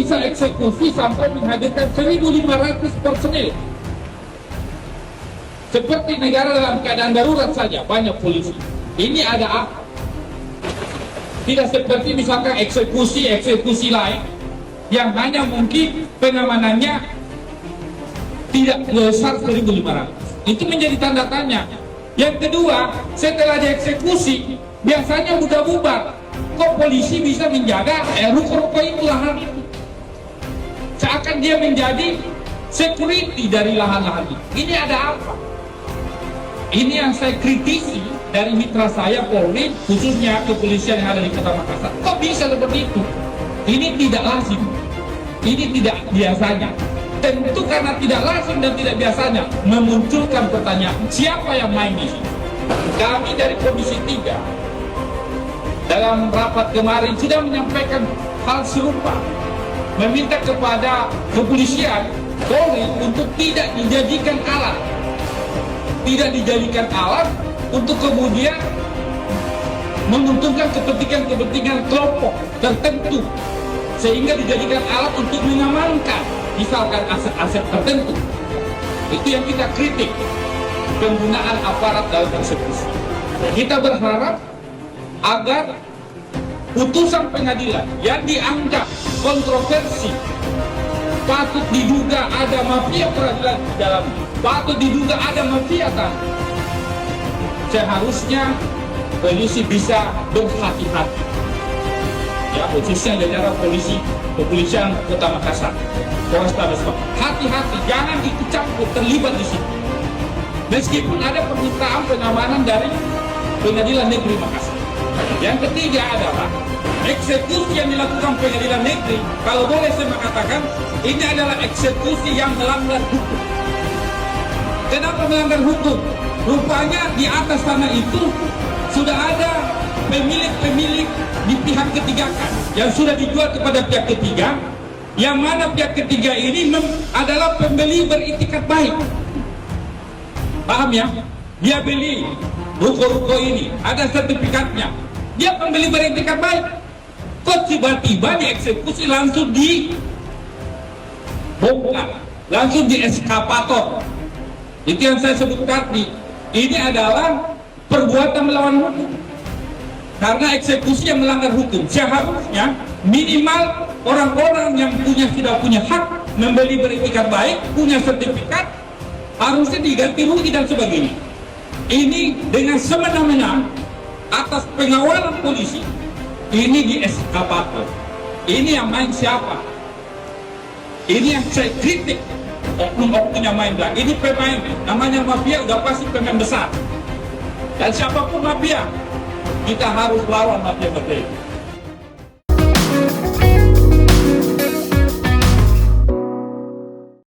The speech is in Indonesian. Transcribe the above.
bisa eksekusi sampai menghadirkan 1.500 personil. Seperti negara dalam keadaan darurat saja, banyak polisi. Ini ada apa? Tidak seperti misalkan eksekusi lain yang hanya mungkin pengamanannya tidak besar 1.500. Itu menjadi tanda tanya. Yang kedua, setelah dieksekusi, biasanya mudah bubar. Kok polisi bisa menjaga ruko-ruko itu, lahan itu? Seakan dia menjadi security dari lahan-lahan itu. Ini ada apa? Ini yang saya kritisi dari mitra saya Polri, khususnya kepolisian yang ada di Kota Makassar. Kok bisa seperti itu? Ini tidak lazim. Ini tidak biasanya. Tentu karena tidak lazim dan tidak biasanya memunculkan pertanyaan, siapa yang main di sini? Kami dari Komisi 3 dalam rapat kemarin sudah menyampaikan hal serupa, meminta kepada kepolisian Polri untuk tidak dijadikan alat untuk kemudian menguntungkan kepentingan kelompok tertentu, sehingga dijadikan alat untuk mengamankan misalkan aset-aset tertentu. Itu yang kita kritik, penggunaan aparat dalam eksekusi. Kita berharap agar putusan pengadilan yang dianggap kontroversi, patut diduga ada mafia peradilan di dalamnya, patut diduga ada mafia tanah, seharusnya polisi bisa berhati-hati, ya, khususnya jajaran kepolisian Kota Makassar, Polrestabes Makassar. Hati-hati, jangan ikut campur terlibat di situ. Meskipun ada permintaan pengamanan dari Pengadilan Negeri Makassar. Yang ketiga adalah eksekusi yang dilakukan Pengadilan Negeri. Kalau boleh saya mengatakan, ini adalah eksekusi yang melanggar hukum. Kenapa melanggar hukum? Rupanya di atas tanah itu sudah ada pemilik di pihak ketiga kan, yang sudah dijual kepada pihak ketiga, yang mana pihak ketiga ini adalah pembeli beritikat baik. Paham ya? Dia beli ruko-ruko ini, ada sertifikatnya, dia pembeli beritikat baik. Kok tiba-tiba dieksekusi langsung dibongkar, langsung dieskapator? Itu yang saya sebut tadi. Ini adalah perbuatan melawan hukum. Karena eksekusi yang melanggar hukum, seharusnya minimal orang-orang yang sudah punya hak membeli beritikat baik, punya sertifikat, harusnya diganti rugi dan sebagainya. Ini dengan semena-mena atas pengawalan polisi, ini di eskapator. Ini yang main siapa? Ini yang saya kritik. Oknum-oknum yang main bilang, ini pemain, namanya mafia, udah pasti pemain besar. Dan siapapun mafia, kita harus lawan mafia-mafia.